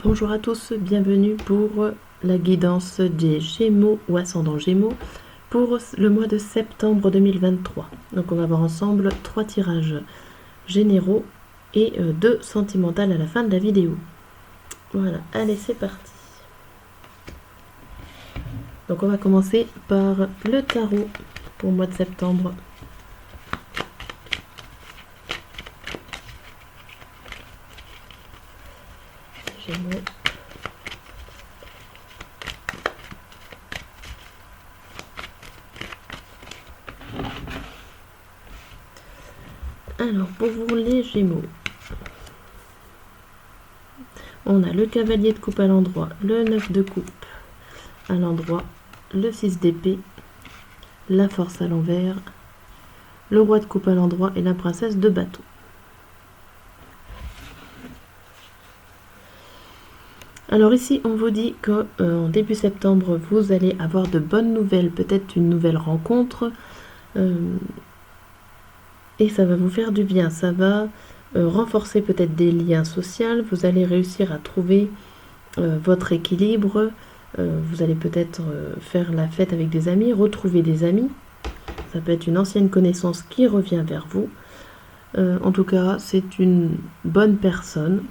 Bonjour à tous, bienvenue pour la guidance des Gémeaux ou ascendant Gémeaux pour le mois de septembre 2023. Donc on va voir ensemble 3 tirages généraux et 2 sentimentales à la fin de la vidéo. Voilà, allez c'est parti. Donc on va commencer par le tarot pour le mois de septembre. Gémeaux. Alors, pour vous les Gémeaux, on a le cavalier de coupe à l'endroit, le 9 de coupe à l'endroit, le 6 d'épée, la force à l'envers, le roi de coupe à l'endroit et la princesse de bâton. Alors ici, on vous dit qu'en début septembre, vous allez avoir de bonnes nouvelles, peut-être une nouvelle rencontre, et ça va vous faire du bien, ça va renforcer peut-être des liens sociaux, vous allez réussir à trouver votre équilibre, vous allez peut-être faire la fête avec des amis, retrouver des amis, ça peut être une ancienne connaissance qui revient vers vous. En tout cas, c'est une bonne personne,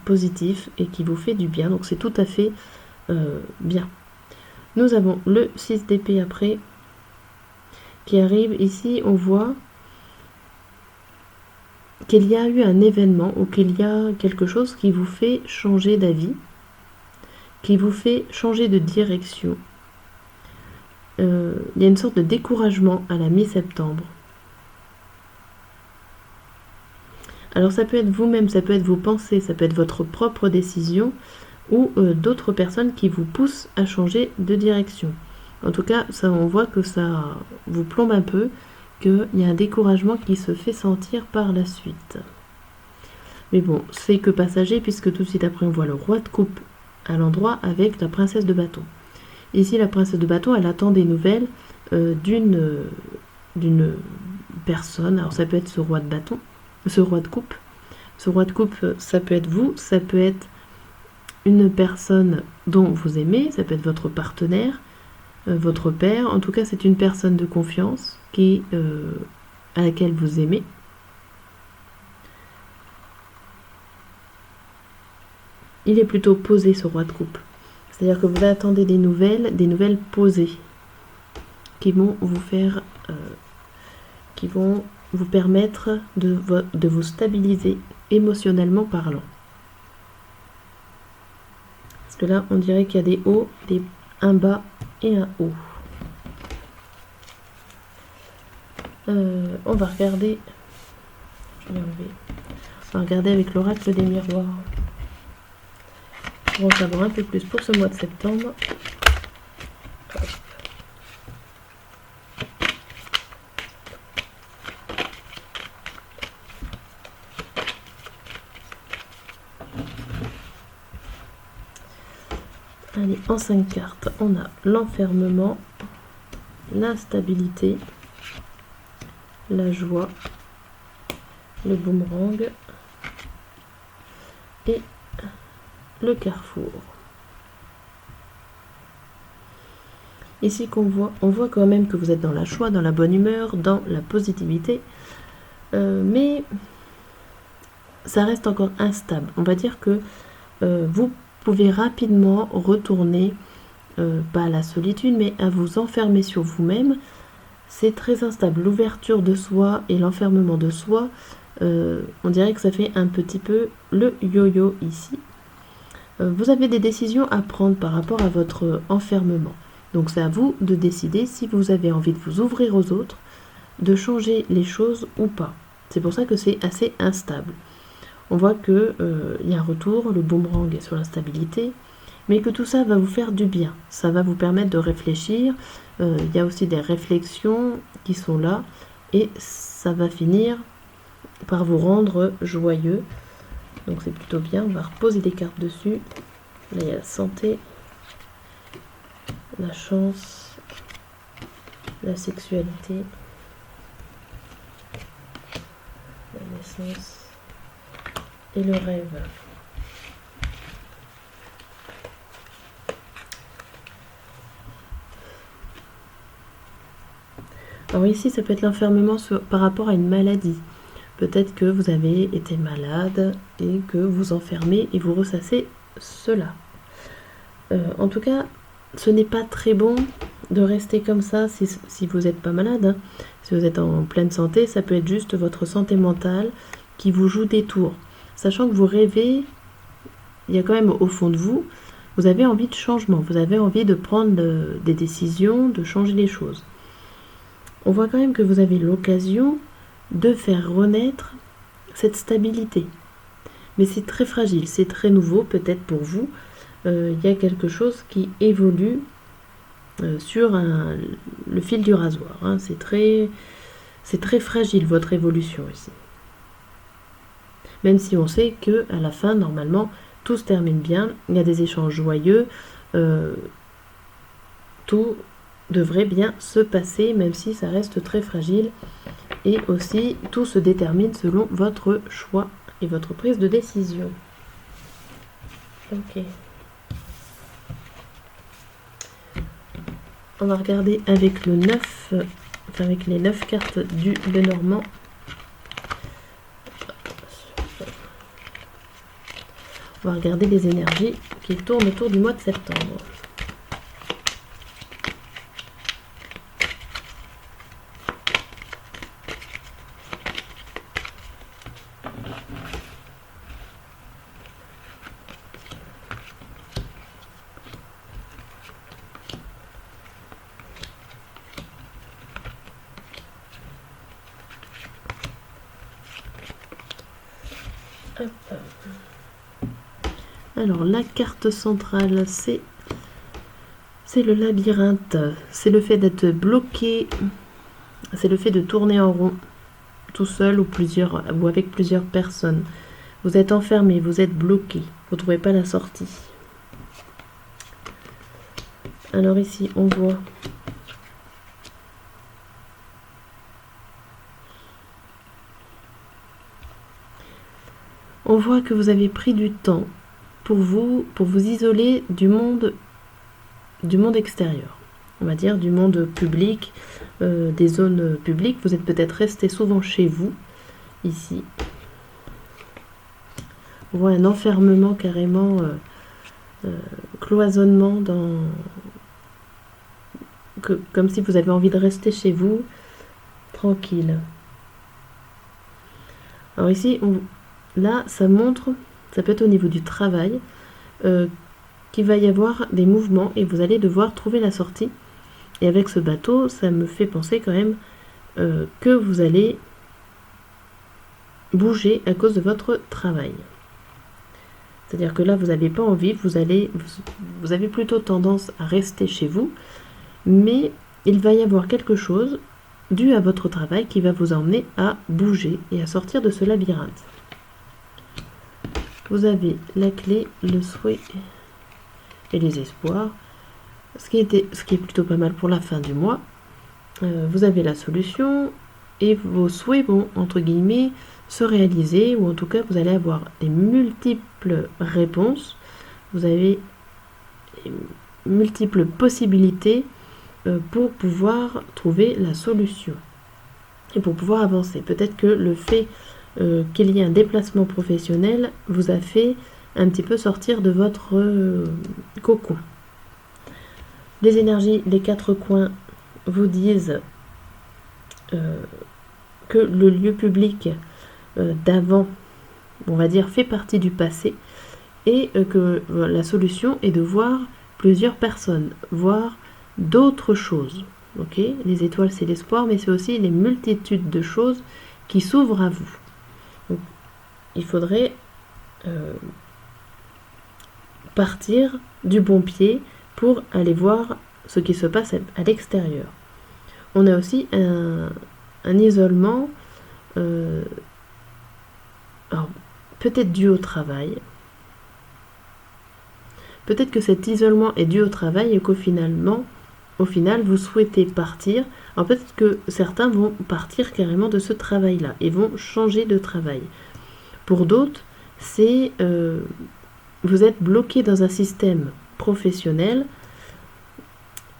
positif et qui vous fait du bien, donc c'est tout à fait bien. Nous avons le 6 d'épée après qui arrive. Ici on voit qu'il y a eu un événement ou qu'il y a quelque chose qui vous fait changer d'avis, qui vous fait changer de direction. Il y a une sorte de découragement à la mi-septembre. Alors ça peut être vous-même, ça peut être vos pensées, ça peut être votre propre décision ou d'autres personnes qui vous poussent à changer de direction. En tout cas, ça, on voit que ça vous plombe un peu, qu'il y a un découragement qui se fait sentir par la suite. Mais bon, c'est que passager puisque tout de suite après on voit le roi de coupe à l'endroit avec la princesse de bâton. Ici, la princesse de bâton, elle attend des nouvelles d'une personne. Alors ça peut être ce roi de bâton, ce roi de coupe. Ce roi de coupe, ça peut être vous, ça peut être une personne dont vous aimez, ça peut être votre partenaire, votre père. En tout cas, c'est une personne de confiance à laquelle vous aimez. Il est plutôt posé, ce roi de coupe. C'est-à-dire que vous attendez des nouvelles posées qui vont vous faire, qui vont vous permettre de vous stabiliser émotionnellement parlant. Parce que là, on dirait qu'il y a des hauts, un bas et un haut. On va regarder. Je vais enlever. On va regarder avec l'oracle des miroirs. Pour en savoir un peu plus pour ce mois de septembre. Allez, en 5 cartes, on a l'enfermement, l'instabilité, la joie, le boomerang et le carrefour. Ici on voit quand même que vous êtes dans la joie, dans la bonne humeur, dans la positivité, mais ça reste encore instable. On va dire que vous pouvez rapidement retourner, pas à la solitude, mais à vous enfermer sur vous-même. C'est très instable. L'ouverture de soi et l'enfermement de soi, on dirait que ça fait un petit peu le yo-yo ici. Vous avez des décisions à prendre par rapport à votre enfermement. Donc c'est à vous de décider si vous avez envie de vous ouvrir aux autres, de changer les choses ou pas. C'est pour ça que c'est assez instable. On voit qu'il y a un retour, le boomerang est sur l'instabilité, mais que tout ça va vous faire du bien. Ça va vous permettre de réfléchir. Il y a aussi des réflexions qui sont là et ça va finir par vous rendre joyeux. Donc c'est plutôt bien. On va reposer des cartes dessus. Là, il y a la santé, la chance, la sexualité, la naissance et le rêve. Alors ici, ça peut être l'enfermement par rapport à une maladie. Peut-être que vous avez été malade et que vous enfermez et vous ressassez cela. En tout cas, ce n'est pas très bon de rester comme ça si vous n'êtes pas malade. Hein. Si vous êtes en pleine santé, ça peut être juste votre santé mentale qui vous joue des tours. Sachant que vous rêvez, il y a quand même au fond de vous, vous avez envie de changement, vous avez envie de prendre des décisions, de changer les choses. On voit quand même que vous avez l'occasion de faire renaître cette stabilité. Mais c'est très fragile, c'est très nouveau peut-être pour vous. Il y a quelque chose qui évolue sur le fil du rasoir. Hein. C'est très fragile votre évolution ici. Même si on sait que à la fin, normalement, tout se termine bien. Il y a des échanges joyeux. Tout devrait bien se passer, même si ça reste très fragile. Et aussi, tout se détermine selon votre choix et votre prise de décision. Ok. On va regarder avec le 9, enfin avec les 9 cartes du Lenormand. On va regarder les énergies qui tournent autour du mois de septembre. Alors la carte centrale, c'est le labyrinthe, c'est le fait d'être bloqué, c'est le fait de tourner en rond, tout seul ou avec plusieurs personnes. Vous êtes enfermé, vous êtes bloqué, vous ne trouvez pas la sortie. Alors ici, on voit que vous avez pris du temps pour vous isoler du monde extérieur, on va dire du monde public, des zones publiques. Vous êtes peut-être resté souvent chez vous, ici. On voit un enfermement carrément, cloisonnement comme si vous avez envie de rester chez vous, tranquille. Alors ici, là, ça montre, ça peut être au niveau du travail, qu'il va y avoir des mouvements et vous allez devoir trouver la sortie. Et avec ce bateau, ça me fait penser quand même que vous allez bouger à cause de votre travail. C'est-à-dire que là, vous n'avez pas envie, vous avez plutôt tendance à rester chez vous, mais il va y avoir quelque chose dû à votre travail qui va vous emmener à bouger et à sortir de ce labyrinthe. Vous avez la clé, le souhait et les espoirs, ce qui est plutôt pas mal pour la fin du mois. Vous avez la solution et vos souhaits vont, entre guillemets, se réaliser, ou en tout cas vous allez avoir des multiples réponses, vous avez multiples possibilités pour pouvoir trouver la solution et pour pouvoir avancer. Peut-être que le fait qu'il y ait un déplacement professionnel vous a fait un petit peu sortir de votre cocon. Les énergies, les 4 coins vous disent que le lieu public d'avant, on va dire, fait partie du passé, et que la solution est de voir plusieurs personnes, voir d'autres choses. Ok, les étoiles, c'est l'espoir, mais c'est aussi les multitudes de choses qui s'ouvrent à vous. Donc, il faudrait partir du bon pied pour aller voir ce qui se passe à l'extérieur. On a aussi un isolement, alors, peut-être dû au travail. Peut-être que cet isolement est dû au travail et qu'au final, vous souhaitez partir. Alors peut-être que certains vont partir carrément de ce travail-là et vont changer de travail. Pour d'autres, c'est vous êtes bloqué dans un système professionnel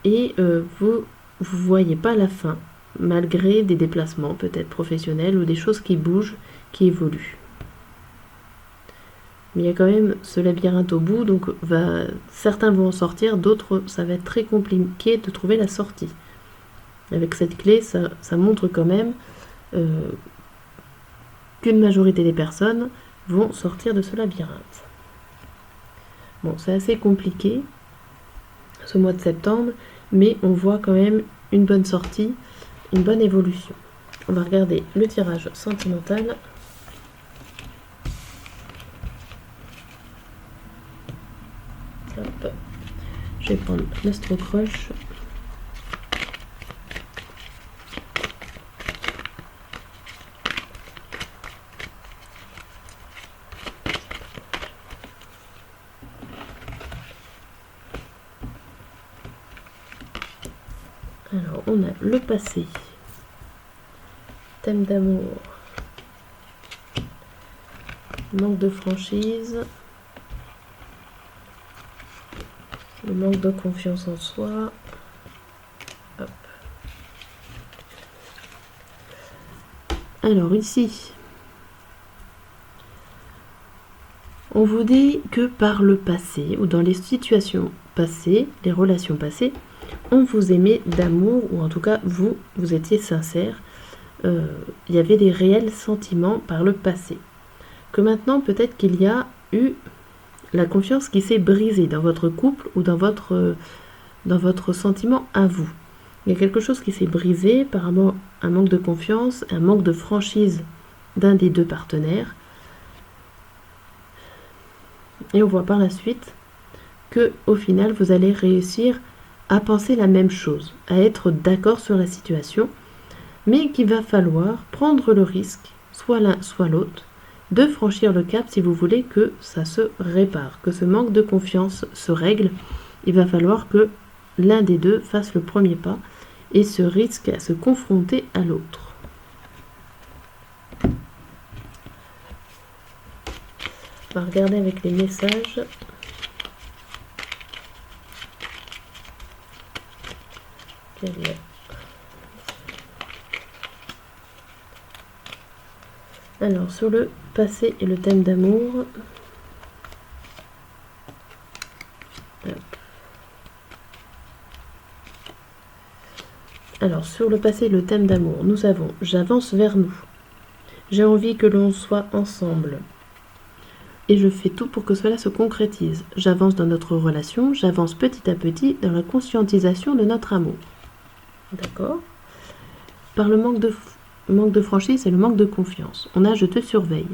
et vous voyez pas la fin. malgré des déplacements peut-être professionnels ou des choses qui bougent, qui évoluent. Mais il y a quand même ce labyrinthe au bout, donc certains vont en sortir, d'autres ça va être très compliqué de trouver la sortie. Avec cette clé, ça montre quand même qu'une majorité des personnes vont sortir de ce labyrinthe. Bon, c'est assez compliqué ce mois de septembre, mais on voit quand même une bonne sortie, une bonne évolution. On va regarder le tirage sentimental. Hop. Je vais prendre l'Astro Crush. Alors, on a le passé, thème d'amour, manque de franchise, le manque de confiance en soi. Hop. Alors ici, on vous dit que par le passé, ou dans les situations passées, les relations passées, on vous aimait d'amour, ou en tout cas vous étiez sincère, il y avait des réels sentiments par le passé. Que maintenant peut-être qu'il y a eu la confiance qui s'est brisée dans votre couple ou dans votre sentiment à vous. Il y a quelque chose qui s'est brisé par un manque de confiance, un manque de franchise d'un des deux partenaires. Et on voit par la suite que au final vous allez réussir à penser la même chose, à être d'accord sur la situation, mais qu'il va falloir prendre le risque, soit l'un soit l'autre, de franchir le cap si vous voulez que ça se répare, que ce manque de confiance se règle. Il va falloir que l'un des deux fasse le premier pas et se risque à se confronter à l'autre. On va regarder avec les messages. Alors, sur le passé et le thème d'amour. Alors, sur le passé et le thème d'amour, nous avons « J'avance vers nous. J'ai envie que l'on soit ensemble. Et je fais tout pour que cela se concrétise. J'avance dans notre relation, j'avance petit à petit dans la conscientisation de notre amour. » D'accord ? Par le manque de franchise et le manque de confiance, on a « Je te surveille.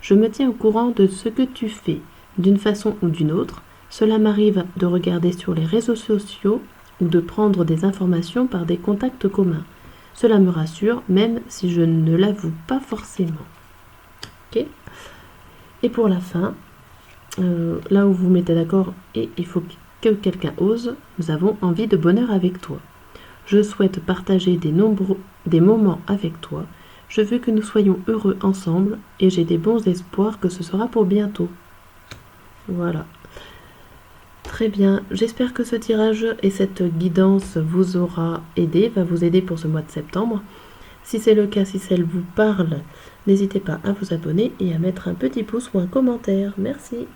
Je me tiens au courant de ce que tu fais, d'une façon ou d'une autre. Cela m'arrive de regarder sur les réseaux sociaux ou de prendre des informations par des contacts communs. Cela me rassure, même si je ne l'avoue pas forcément. » Ok ? Et pour la fin, là où vous vous mettez d'accord et il faut que quelqu'un ose, nous avons envie de bonheur avec toi. Je souhaite partager des moments avec toi. Je veux que nous soyons heureux ensemble et j'ai des bons espoirs que ce sera pour bientôt. Voilà. Très bien. J'espère que ce tirage et cette guidance vous aura aidé, va vous aider pour ce mois de septembre. Si c'est le cas, si celle vous parle, n'hésitez pas à vous abonner et à mettre un petit pouce ou un commentaire. Merci.